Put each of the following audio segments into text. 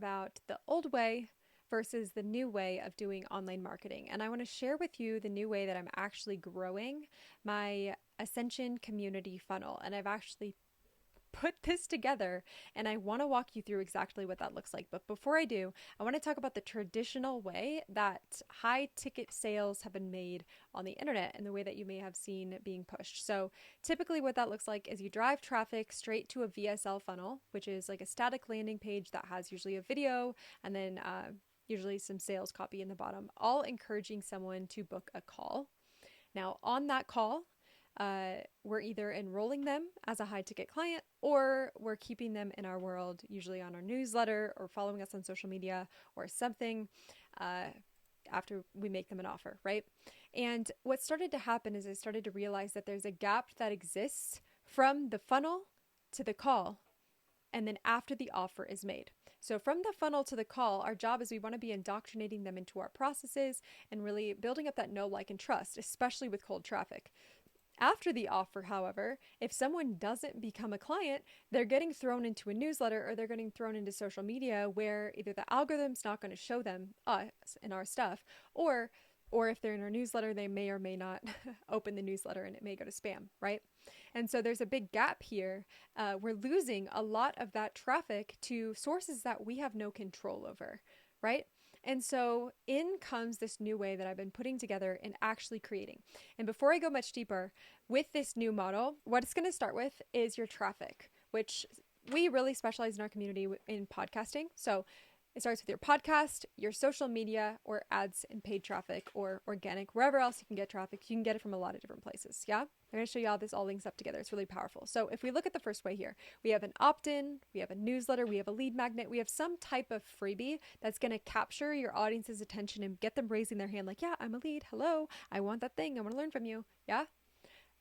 about the old way versus the new way of doing online marketing. And I want to share with you the new way that I'm actually growing my Ascension community funnel. And I've actually put this together and I want to walk you through exactly what that looks like. But before I do, I want to talk about the traditional way that high ticket sales have been made on the internet and the way that you may have seen being pushed. So typically what that looks like is you drive traffic straight to a VSL funnel, which is like a static landing page that has usually a video and then usually some sales copy in the bottom, all encouraging someone to book a call. Now, on that call, we're either enrolling them as a high ticket client or we're keeping them in our world, usually on our newsletter or following us on social media or something uh, after we make them an offer, right? And what started to happen is I started to realize that there's a gap that exists from the funnel to the call and then after the offer is made. So from the funnel to the call, our job is we want to be indoctrinating them into our processes and really building up that know, like, and trust, especially with cold traffic. After the offer, however, if someone doesn't become a client, they're getting thrown into a newsletter or they're getting thrown into social media where either the algorithm's not going to show them us and our stuff, or if they're in our newsletter, they may or may not open the newsletter and it may go to spam, right? And so there's a big gap here. We're losing a lot of that traffic to sources that we have no control over, right? And so in comes this new way that I've been putting together and actually creating. And before I go much deeper with this new model, what it's going to start with is your traffic, which we really specialize in our community in podcasting. So it starts with your podcast, your social media, or ads and paid traffic, or organic, wherever else you can get traffic. You can get it from a lot of different places. Yeah? I'm going to show you how this all links up together. It's really powerful. So if we look at the first way here, we have an opt-in, we have a newsletter, we have a lead magnet, we have some type of freebie that's going to capture your audience's attention and get them raising their hand like, yeah, I'm a lead. Hello, I want that thing. I want to learn from you. Yeah?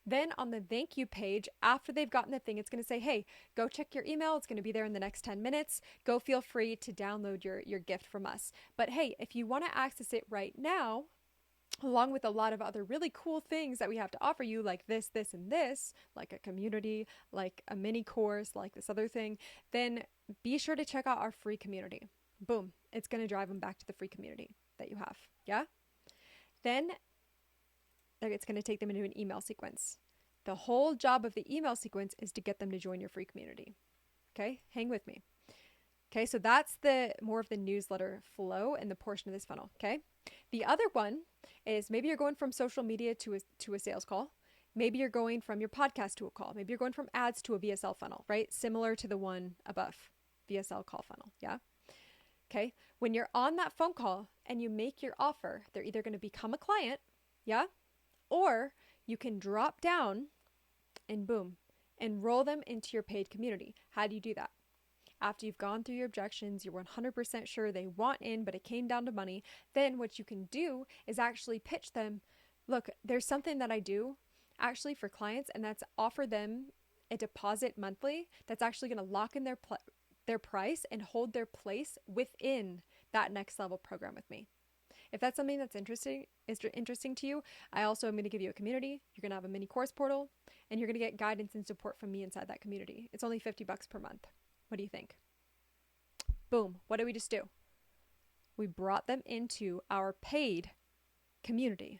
Then on the thank you page, after they've gotten the thing, it's going to say, hey, go check your email. It's going to be there in the next 10 minutes. Go feel free to download your gift from us. But hey, if you want to access it right now, along with a lot of other really cool things that we have to offer you, like this, and this, like a community, like a mini course, like this other thing, then be sure to check out our free community. Boom. It's going to drive them back to the free community that you have. Yeah? Then it's going to take them into an email sequence. The whole job of the email sequence is to get them to join your free community. Okay, hang with me. Okay, so that's the more of the newsletter flow and the portion of this funnel. Okay, the other one is maybe you're going from social media to a sales call. Maybe you're going from your podcast to a call. Maybe you're going from ads to a VSL funnel, right? Similar to the one above, VSL call funnel. Yeah. Okay, when you're on that phone call and you make your offer, they're either going to become a client, yeah, or you can drop down and boom, enroll them into your paid community. How do you do that? After you've gone through your objections, you're 100% sure they want in, but it came down to money, then what you can do is actually pitch them, look, there's something that I do actually for clients, and that's offer them a deposit monthly that's actually going to lock in their price and hold their place within that next level program with me. If that's something that's interesting to you, I also am going to give you a community. You're going to have a mini course portal, and you're going to get guidance and support from me inside that community. It's only $50 per month. What do you think? Boom. What did we just do? We brought them into our paid community.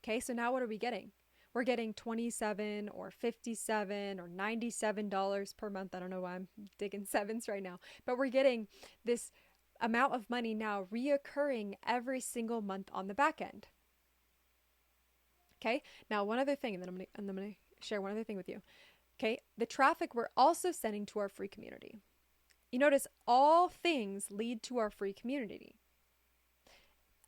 Okay, so now what are we getting? We're getting $27 or $57 or $97 per month. I don't know why I'm digging sevens right now, but we're getting this amount of money now reoccurring every single month on the back end. Okay, now one other thing, and then I'm gonna share one other thing with you. Okay, the traffic we're also sending to our free community. You notice all things lead to our free community,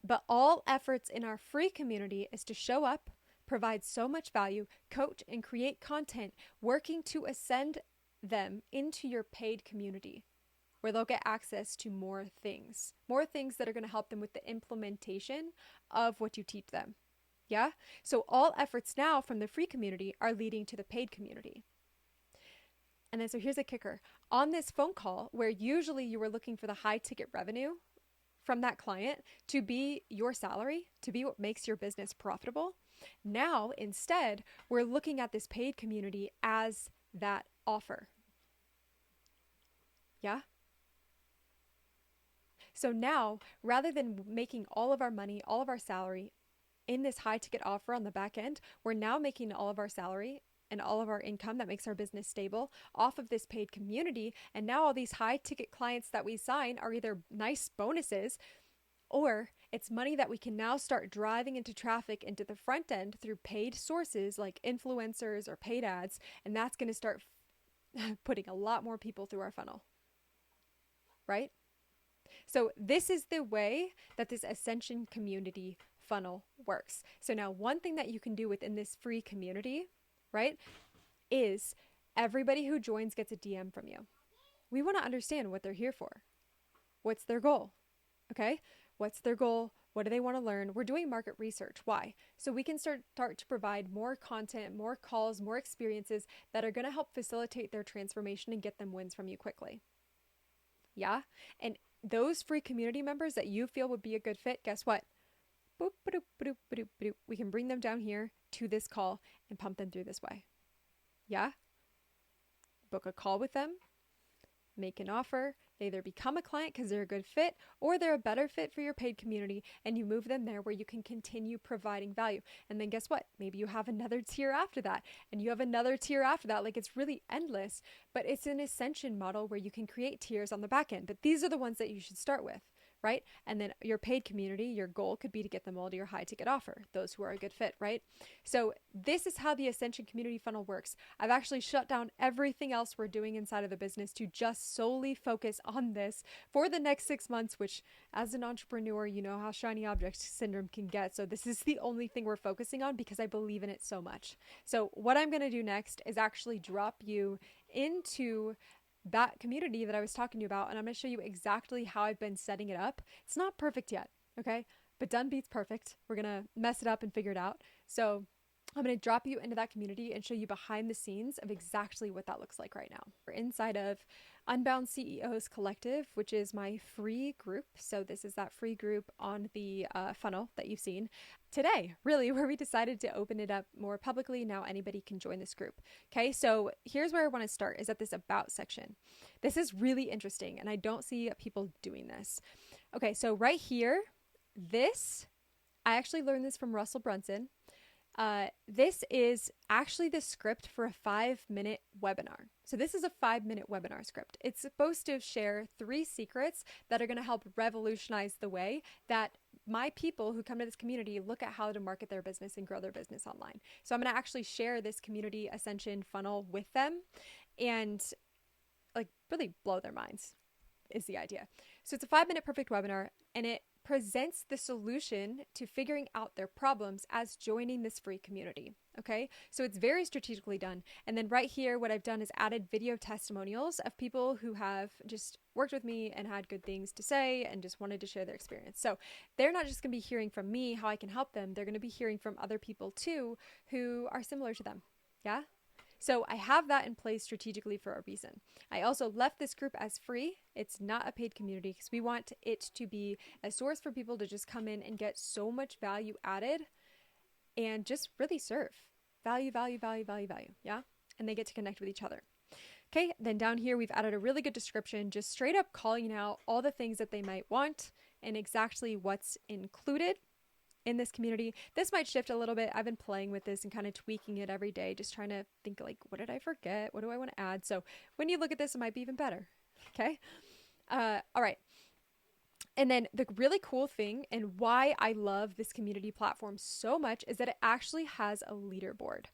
but all efforts in our free community is to show up, provide so much value, coach, and create content, working to ascend them into your paid community, where they'll get access to more things that are going to help them with the implementation of what you teach them. Yeah? So all efforts now from the free community are leading to the paid community. And then so here's a kicker. On this phone call, where usually you were looking for the high ticket revenue from that client to be your salary, to be what makes your business profitable, now instead, we're looking at this paid community as that offer. Yeah? So now, rather than making all of our money, all of our salary in this high ticket offer on the back end, we're now making all of our salary and all of our income that makes our business stable off of this paid community. And now all these high ticket clients that we sign are either nice bonuses, or it's money that we can now start driving into traffic into the front end through paid sources like influencers or paid ads. And that's going to start putting a lot more people through our funnel, right? So this is the way that this Ascension community funnel works. So now one thing that you can do within this free community, right, is everybody who joins gets a DM from you. We want to understand what they're here for. What's their goal? Okay? What's their goal? What do they want to learn? We're doing market research. Why? So we can start to provide more content, more calls, more experiences that are going to help facilitate their transformation and get them wins from you quickly. Yeah? And those free community members that you feel would be a good fit, guess what? Boop, ba-doop, ba-doop, ba-doop, ba-doop. We can bring them down here to this call and pump them through this way. Yeah? Book a call with them, make an offer. They either become a client because they're a good fit, or they're a better fit for your paid community, and you move them there where you can continue providing value. And then guess what? Maybe you have another tier after that, and you have another tier after that. Like, it's really endless, but it's an Ascension model where you can create tiers on the back end. But these are the ones that you should start with, right? And then your paid community, your goal could be to get them all to your high ticket offer, those who are a good fit, right? So this is how the Ascension community funnel works. I've actually shut down everything else we're doing inside of the business to just solely focus on this for the next 6 months, which as an entrepreneur, you know how shiny object syndrome can get. So this is the only thing we're focusing on because I believe in it so much. So what I'm going to do next is actually drop you into that community that I was talking to you about, and I'm going to show you exactly how I've been setting it up. It's not perfect yet, okay? But done beats perfect. We're going to mess it up and figure it out. So I'm going to drop you into that community and show you behind the scenes of exactly what that looks like right now. We're inside of Unbound CEOs Collective, which is my free group. So this is that free group on the funnel that you've seen today, really, where we decided to open it up more publicly. Now anybody can join this group. Okay, so here's where I want to start, is at this about section. This is really interesting, and I don't see people doing this. Okay, so right here, I actually learned this from Russell Brunson. This is actually the script for a 5-minute webinar. So this is a 5-minute webinar script. It's supposed to share 3 secrets that are going to help revolutionize the way that my people who come to this community look at how to market their business and grow their business online. So I'm going to actually share this community Ascension funnel with them and like really blow their minds is the idea. So it's a 5-minute perfect webinar, and it presents the solution to figuring out their problems as joining this free community. Okay, so it's very strategically done. And then right here, what I've done is added video testimonials of people who have just worked with me and had good things to say and just wanted to share their experience. So they're not just going to be hearing from me how I can help them. They're going to be hearing from other people too who are similar to them. Yeah. So I have that in place strategically for a reason. I also left this group as free. It's not a paid community because we want it to be a source for people to just come in and get so much value added and just really serve. Value, value, value, value, value. Yeah. And they get to connect with each other. Okay. Then down here, we've added a really good description, just straight up calling out all the things that they might want and exactly what's included in this community. This might shift a little bit. I've been playing with this and kind of tweaking it every day, just trying to think like, what did I forget? What do I want to add? So when you look at this, it might be even better. Okay. All right. And then the really cool thing and why I love this community platform so much is that it actually has a leaderboard.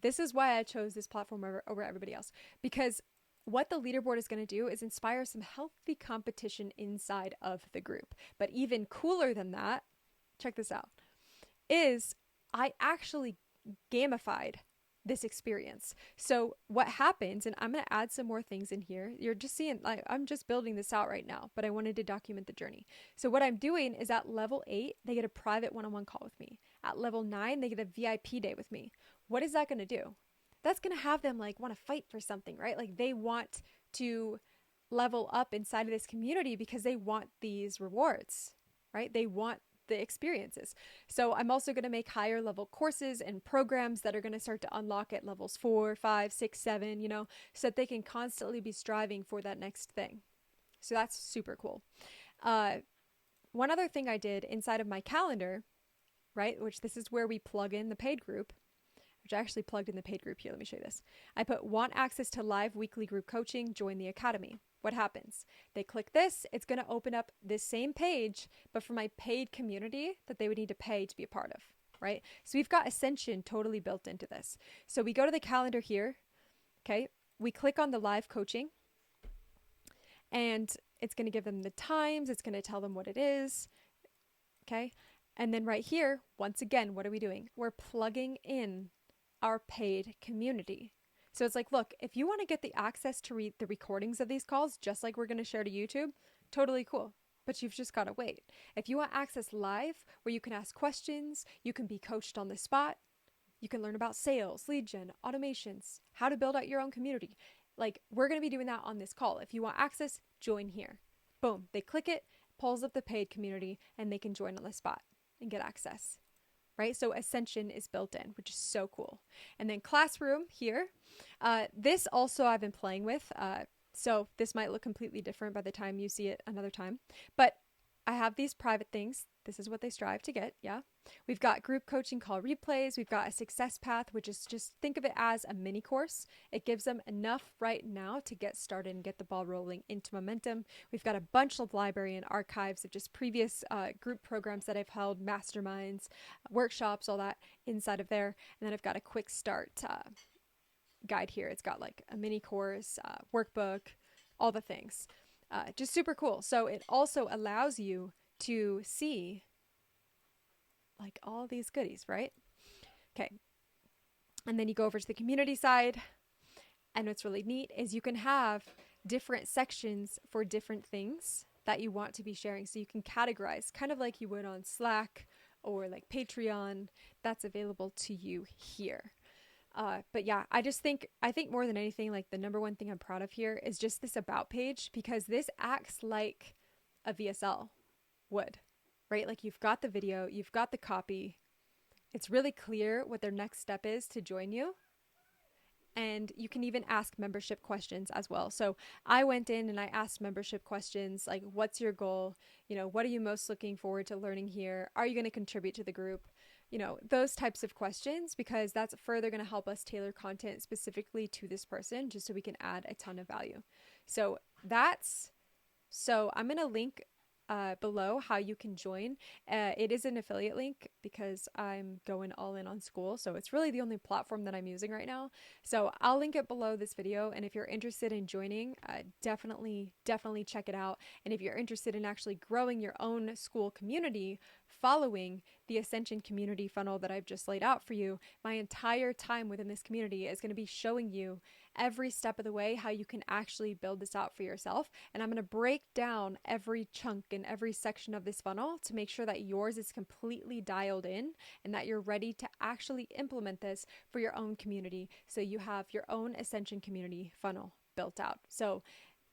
This is why I chose this platform over everybody else, because what the leaderboard is going to do is inspire some healthy competition inside of the group. But even cooler than that, check this out, is I actually gamified this experience. So what happens, and I'm going to add some more things in here. You're just seeing, like, I'm just building this out right now, but I wanted to document the journey. So what I'm doing is at level 8, they get a private one-on-one call with me. At level 9, they get a VIP day with me. What is that going to do? That's going to have them like want to fight for something, right? Like they want to level up inside of this community because they want these rewards, right? They want the experiences. So I'm also going to make higher level courses and programs that are going to start to unlock at levels 4, 5, 6, 7, you know, so that they can constantly be striving for that next thing. So that's super cool. Uh, One other thing I did inside of my calendar, right, which this is where we plug in the paid group, which I actually plugged in the paid group here. Let me show you this. I put want access to live weekly group coaching, join the academy. What happens? They click this, it's going to open up this same page, but for my paid community that they would need to pay to be a part of, right? So we've got Ascension totally built into this. So we go to the calendar here, okay? We click on the live coaching, and it's going to give them the times, it's going to tell them what it is, okay? And then right here, once again, what are we doing? We're plugging in our paid community. So it's like, look, if you want to get the access to read the recordings of these calls, just like we're going to share to YouTube, totally cool. But you've just got to wait. If you want access live, where you can ask questions, you can be coached on the spot, you can learn about sales, lead gen, automations, how to build out your own community. Like, we're going to be doing that on this call. If you want access, join here. Boom, they click it, pulls up the paid community, and they can join on the spot and get access. Right? So Ascension is built in, which is so cool. And then Classroom here. This also I've been playing with. So this might look completely different by the time you see it another time. But I have these private things. This is what they strive to get. Yeah. We've got group coaching call replays. We've got a success path, which is just think of it as a mini course. It gives them enough right now to get started and get the ball rolling into momentum. We've got a bunch of library and archives of just previous group programs that I've held, masterminds, workshops, all that inside of there. And then I've got a quick start guide here. It's got like a mini course, workbook, all the things. Just super cool. So it also allows you to see like all these goodies, right? Okay. And then you go over to the community side. And what's really neat is you can have different sections for different things that you want to be sharing. So you can categorize kind of like you would on Slack or like Patreon. That's available to you here. But yeah, I think more than anything, like the number one thing I'm proud of here is just this about page, because this acts like a VSL would, right? Like you've got the video, you've got the copy. It's really clear what their next step is to join you. And you can even ask membership questions as well. So I went in and I asked membership questions like, what's your goal? You know, what are you most looking forward to learning here? Are you going to contribute to the group? You know, those types of questions, because that's further going to help us tailor content specifically to this person, just so we can add a ton of value. So I'm going to link below how you can join. It is an affiliate link because I'm going all in on school. So it's really the only platform that I'm using right now. So I'll link it below this video. And if you're interested in joining, definitely check it out. And if you're interested in actually growing your own school community, following the Ascension community funnel that I've just laid out for you, my entire time within this community is going to be showing you every step of the way how you can actually build this out for yourself. And I'm going to break down every chunk and every section of this funnel to make sure that yours is completely dialed in and that you're ready to actually implement this for your own community, so you have your own Ascension community funnel built out. So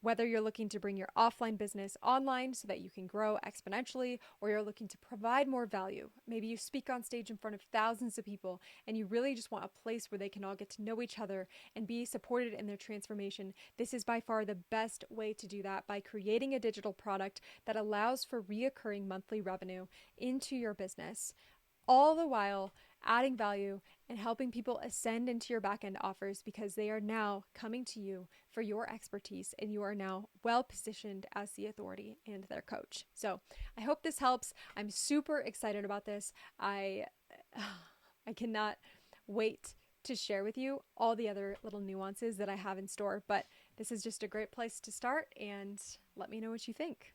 whether you're looking to bring your offline business online so that you can grow exponentially, or you're looking to provide more value, maybe you speak on stage in front of thousands of people and you really just want a place where they can all get to know each other and be supported in their transformation, this is by far the best way to do that, by creating a digital product that allows for reoccurring monthly revenue into your business, all the while adding value and helping people ascend into your back-end offers, because they are now coming to you for your expertise and you are now well positioned as the authority and their coach. So I hope this helps. I'm super excited about this. I cannot wait to share with you all the other little nuances that I have in store, but this is just a great place to start, and let me know what you think.